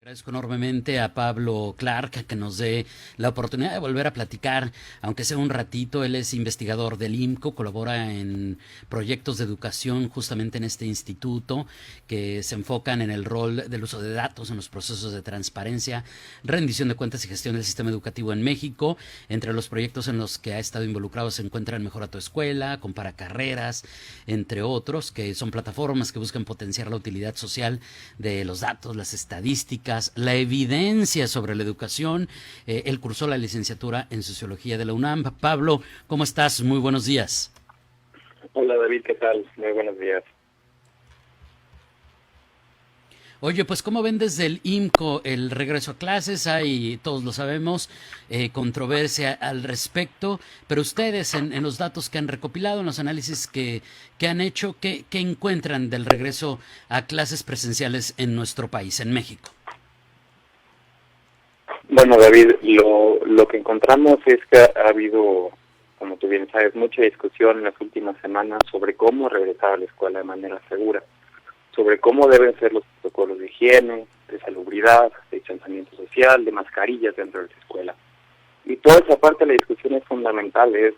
Agradezco enormemente a Pablo Clark que nos dé la oportunidad de volver a platicar, aunque sea un ratito. Él es investigador del IMCO, colabora en proyectos de educación justamente en este instituto que se enfocan en el rol del uso de datos en los procesos de transparencia, rendición de cuentas y gestión del sistema educativo en México. Entre los proyectos en los que ha estado involucrado se encuentran Mejora tu Escuela, Compara Carreras, entre otros, que son plataformas que buscan potenciar la utilidad social de los datos, las estadísticas, la evidencia sobre la educación. Él cursó la licenciatura en Sociología de la UNAM. Pablo, ¿cómo estás? Muy buenos días. Hola David, ¿qué tal? Muy buenos días. Oye, pues ¿cómo ven desde el IMCO el regreso a clases? Hay, todos lo sabemos, controversia al respecto, pero ustedes en los datos que han recopilado, en los análisis que han hecho, ¿qué encuentran del regreso a clases presenciales en nuestro país, en México? Bueno, David, lo que encontramos es que ha habido, como tú bien sabes, mucha discusión en las últimas semanas sobre cómo regresar a la escuela de manera segura, sobre cómo deben ser los protocolos de higiene, de salubridad, de distanciamiento social, de mascarillas dentro de la escuela. Y toda esa parte de la discusión es fundamental, es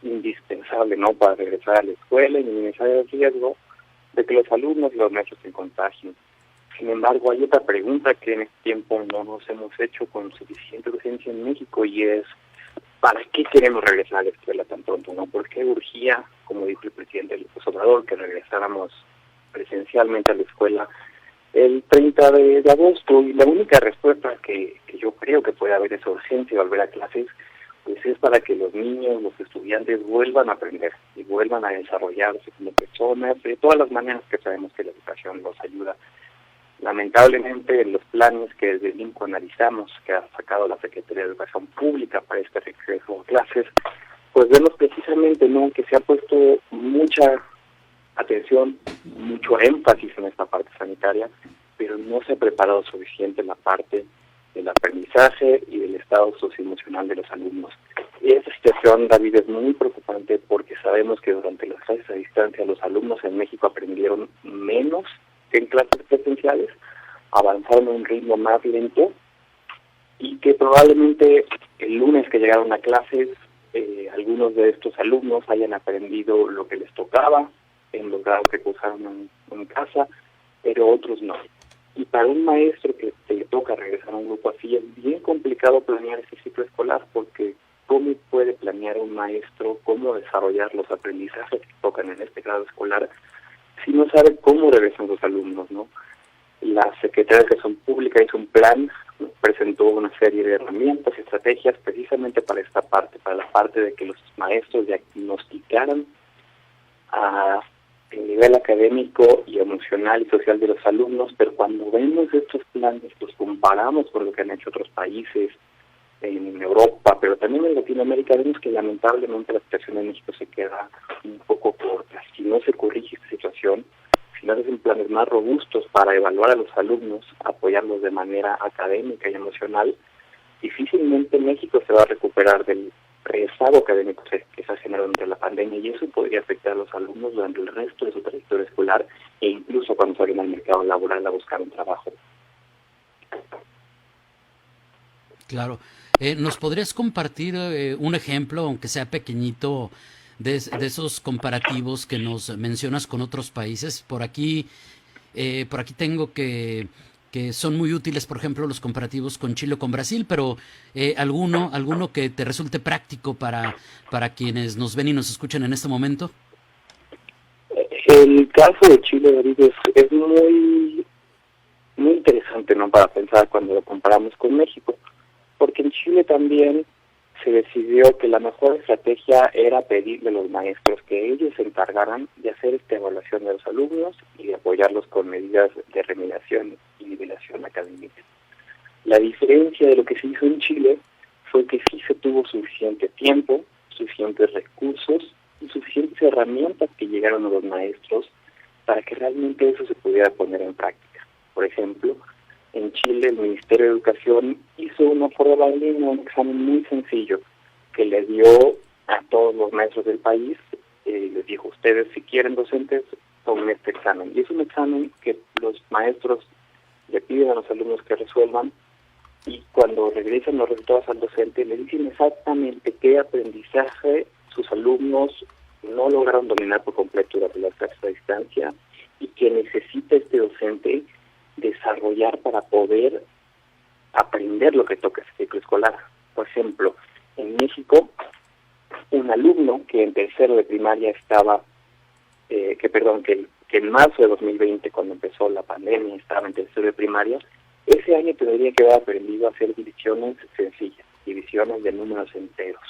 indispensable, ¿no?, para regresar a la escuela y minimizar el riesgo de que los alumnos y los maestros se contagien. Sin embargo, hay otra pregunta que en este tiempo no nos hemos hecho con suficiente urgencia en México, y es ¿para qué queremos regresar a la escuela tan pronto, no? ¿Por qué urgía, como dijo el presidente López Obrador, que regresáramos presencialmente a la escuela el 30 de agosto? Y la única respuesta que yo creo que puede haber esa urgencia de volver a clases, pues es para que los niños, los estudiantes vuelvan a aprender y vuelvan a desarrollarse como personas, de todas las maneras que sabemos que la educación nos ayuda. Lamentablemente, los planes que desde el INCO analizamos, que ha sacado la Secretaría de Educación Pública para este regreso a clases, pues vemos precisamente, ¿no?, que se ha puesto mucha atención, mucho énfasis en esta parte sanitaria, pero no se ha preparado suficiente en la parte del aprendizaje y del estado socioemocional de los alumnos. Y esta situación, David, es muy preocupante porque sabemos que durante las clases a distancia los alumnos en México aprendieron menos que en clases presenciales, avanzaron a un ritmo más lento, y que probablemente el lunes que llegaron a clases, algunos de estos alumnos hayan aprendido lo que les tocaba en los grados que cursaron en casa, pero otros no. Y para un maestro que le toca regresar a un grupo así, es bien complicado planear ese ciclo escolar, porque ¿cómo puede planear un maestro cómo desarrollar los aprendizajes que tocan en este grado escolar si no sabe cómo regresan los alumnos, ¿no? La Secretaría de Educación Pública hizo un plan, presentó una serie de herramientas y estrategias precisamente para esta parte, para la parte de que los maestros diagnosticaran el nivel académico y emocional y social de los alumnos, pero cuando vemos estos planes, los comparamos con lo que han hecho otros países en Europa, pero también en Latinoamérica, vemos que lamentablemente la situación en México se queda un poco corta. Si no se corrige esta situación, si no se hacen planes más robustos para evaluar a los alumnos, apoyarlos de manera académica y emocional, difícilmente México se va a recuperar del rezago académico que se ha generado durante la pandemia, y eso podría afectar a los alumnos durante el resto de su trayectoria escolar e incluso cuando salgan al mercado laboral a buscar un trabajo. Claro. ¿Nos podrías compartir un ejemplo, aunque sea pequeñito, de esos comparativos que nos mencionas con otros países? Por aquí tengo que son muy útiles, por ejemplo, los comparativos con Chile o con Brasil, pero alguno que te resulte práctico para quienes nos ven y nos escuchan en este momento. El caso de Chile, David, es muy interesante, ¿no?, para pensar cuando lo comparamos con México, porque en Chile también se decidió que la mejor estrategia era pedirle a los maestros que ellos se encargaran de hacer esta evaluación de los alumnos y de apoyarlos con medidas de remediación y nivelación académica. La diferencia de lo que se hizo en Chile fue que sí se tuvo suficiente tiempo, suficientes recursos y suficientes herramientas que llegaron a los maestros para que realmente eso se pudiera poner en práctica. Por ejemplo, en Chile el Ministerio de Educación hizo una prueba en línea, un examen muy sencillo que le dio a todos los maestros del país, les dijo: ustedes, si quieren docentes, tomen este examen. Y es un examen que los maestros le piden a los alumnos que resuelvan, y cuando regresan los resultados al docente le dicen exactamente qué aprendizaje sus alumnos no lograron dominar por completo durante la clase a distancia y que necesita este docente desarrollar para poder aprender lo que toca ese ciclo escolar. Por ejemplo, en México, un alumno que en tercero de primaria estaba, que en marzo de 2020, cuando empezó la pandemia, estaba en tercero de primaria, ese año tendría que haber aprendido a hacer divisiones sencillas, divisiones de números enteros.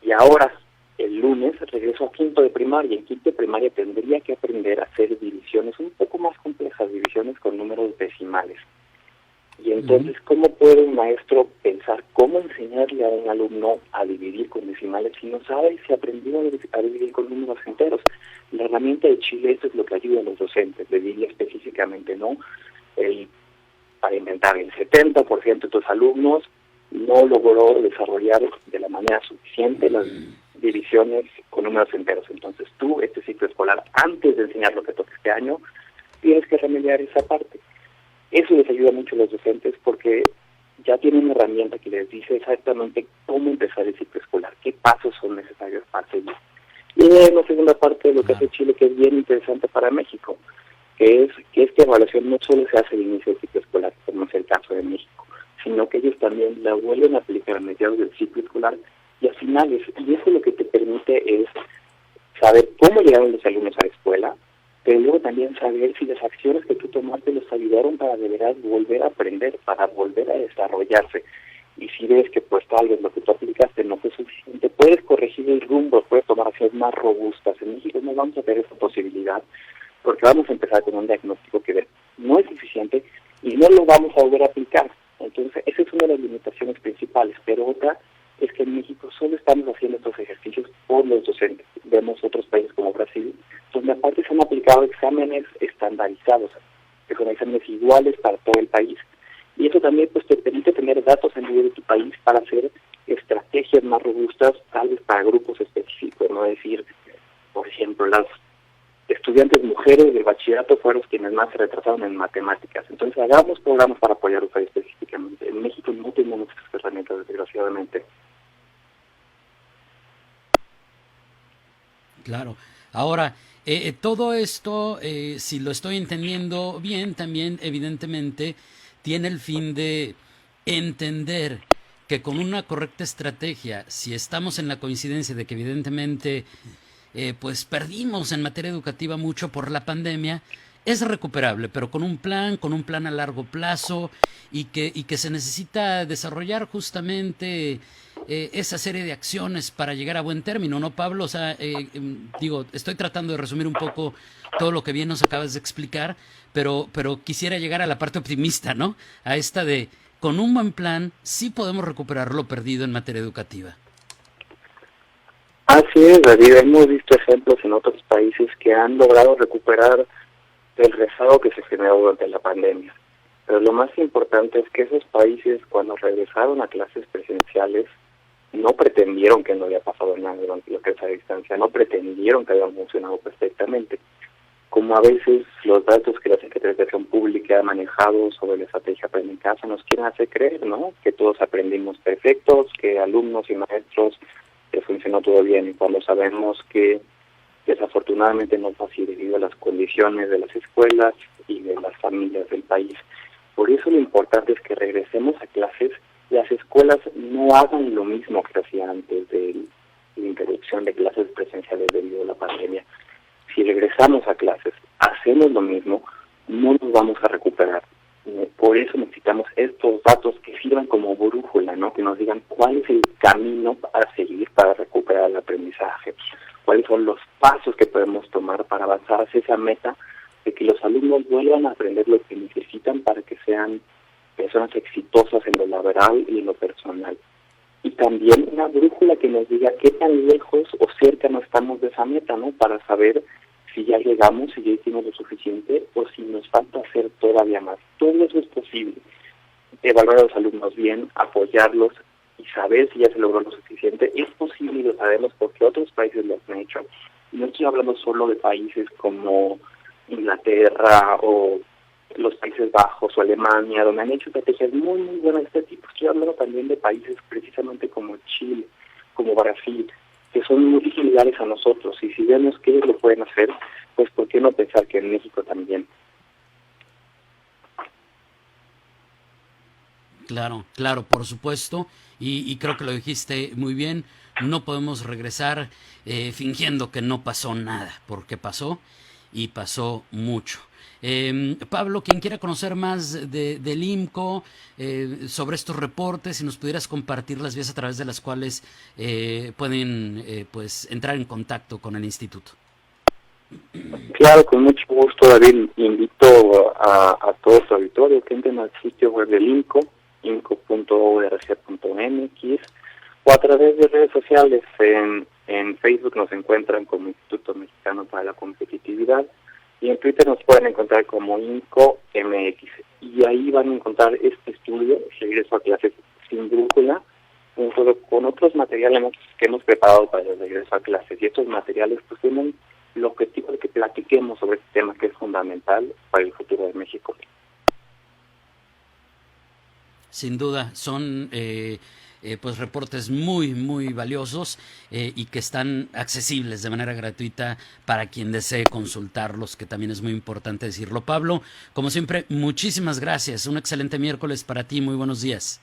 Y ahora, el lunes, regresó a quinto de primaria. En quinto de primaria tendría que aprender a hacer divisiones un poco más complejas, divisiones con números decimales. Y entonces, ¿cómo puede un maestro pensar cómo enseñarle a un alumno a dividir con decimales si no sabe si aprendió a dividir con números enteros? La herramienta de Chile, eso es lo que ayuda a los docentes, le diría específicamente, ¿no? Para inventar, el 70% de tus alumnos no logró desarrollar de la manera suficiente las divisiones con números enteros. Entonces tú, este ciclo escolar, antes de enseñar lo que toca este año, tienes que remediar esa parte. Eso les ayuda mucho a los docentes porque ya tienen una herramienta que les dice exactamente cómo empezar el ciclo escolar, qué pasos son necesarios para seguir. Y hay una segunda parte de lo que hace Chile que es bien interesante para México, que es que esta evaluación no solo se hace al inicio del ciclo escolar, como es el caso de México, sino que ellos también la vuelven a aplicar a mediados del ciclo escolar y a finales. Y eso lo que te permite es saber cómo llegaron los alumnos a la escuela, pero luego también saber si las acciones que tú tomaste los ayudaron para de verdad volver a aprender, para volver a desarrollarse. Y si ves que pues tal vez lo que tú aplicaste no fue suficiente, puedes corregir el rumbo, puedes tomar acciones más robustas. En México no vamos a tener esa posibilidad porque vamos a empezar con un diagnóstico que no es suficiente y no lo vamos a volver a aplicar. Entonces, esa es una de las limitaciones principales, pero otra es que en México solo estamos haciendo estos ejercicios por los docentes. Vemos otros países como Brasil, donde aparte se han aplicado exámenes estandarizados, que son exámenes iguales para todo el país. Y eso también pues te permite tener datos a nivel de tu país para hacer estrategias más robustas, tal vez para grupos específicos, no decir, por ejemplo, las estudiantes mujeres del bachillerato fueron los quienes más se retrasaron en matemáticas. Entonces hagamos programas para apoyarlos ahí específicamente. En México no tenemos esas herramientas, desgraciadamente. Claro. Ahora, todo esto, si lo estoy entendiendo bien, también evidentemente tiene el fin de entender que con una correcta estrategia, si estamos en la coincidencia de que evidentemente pues perdimos en materia educativa mucho por la pandemia, es recuperable, pero con un plan a largo plazo y que se necesita desarrollar justamente esa serie de acciones para llegar a buen término, ¿no, Pablo? O sea, digo, estoy tratando de resumir un poco todo lo que bien nos acabas de explicar, pero quisiera llegar a la parte optimista, ¿no? A esta de, con un buen plan, sí podemos recuperar lo perdido en materia educativa. Así es, David. Hemos visto ejemplos en otros países que han logrado recuperar el rezago que se generó durante la pandemia. Pero lo más importante es que esos países, cuando regresaron a clases presenciales, no pretendieron que no había pasado nada durante lo que es a distancia, no pretendieron que habían funcionado perfectamente. Como a veces los datos que la Secretaría de Educación Pública ha manejado sobre la estrategia Aprende en Casa nos quieren hacer creer, ¿no? Que todos aprendimos perfectos, que alumnos y maestros funcionó todo bien, y cuando sabemos que desafortunadamente no fue así debido a las condiciones de las escuelas y de las familias del país. Por eso lo importante es que regresemos a clases. Las escuelas no hagan lo mismo que hacían antes de la interrupción de clases presenciales debido a la pandemia. Si regresamos a clases, hacemos lo mismo, no nos vamos a recuperar. Por eso necesitamos estos datos que sirvan como brújula, ¿no? Que nos digan cuál es el camino a seguir para recuperar el aprendizaje, cuáles son los pasos que podemos tomar para avanzar hacia esa meta de que los alumnos vuelvan a aprender lo que necesitan para que sean personas exitosas en lo laboral y en lo personal. Y también una brújula que nos diga qué tan lejos o cerca no estamos de esa meta, ¿no? Para saber si ya llegamos, si ya hicimos lo suficiente o si nos falta hacer todavía más. Todo eso es posible. Evaluar a los alumnos bien, apoyarlos y saber si ya se logró lo suficiente. Es posible y lo sabemos porque otros países lo han hecho. Y no estoy hablando solo de países como Inglaterra o los Países Bajos o Alemania, donde han hecho estrategias muy, muy buenas de este tipo. Estoy hablando también de países precisamente como Chile, como Brasil, que son muy similares a nosotros, y si vemos que ellos lo pueden hacer, pues ¿por qué no pensar que en México también? Claro, claro, por supuesto, y creo que lo dijiste muy bien, no podemos regresar fingiendo que no pasó nada, porque pasó y pasó mucho. Pablo, quien quiera conocer más del IMCO, sobre estos reportes, si nos pudieras compartir las vías a través de las cuales pueden pues entrar en contacto con el instituto. Claro, con mucho gusto, David. Invito a todo su auditorio que entren al sitio web del IMCO, inco.org.mx, o a través de redes sociales. En Facebook nos encuentran como Instituto Mexicano para la Competitividad, y en Twitter nos pueden encontrar como INCO MX. Y ahí van a encontrar este estudio, Regreso a Clases sin Brújula, junto con otros materiales que hemos preparado para el regreso a clases. Y estos materiales pues tienen el objetivo de que platiquemos sobre este tema que es fundamental para el futuro de México. Sin duda, son pues reportes muy, muy valiosos y que están accesibles de manera gratuita para quien desee consultarlos, que también es muy importante decirlo. Pablo, como siempre, muchísimas gracias. Un excelente miércoles para ti. Muy buenos días.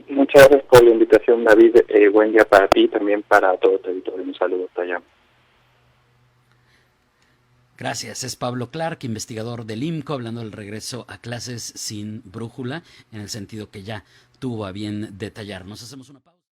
Muchas gracias por la invitación, David. Buen día para ti y también para todo tu auditorio. Un saludo hasta allá. Gracias, es Pablo Clark, investigador del IMCO, hablando del regreso a clases sin brújula, en el sentido que ya tuvo a bien detallar. Nos hacemos una pausa.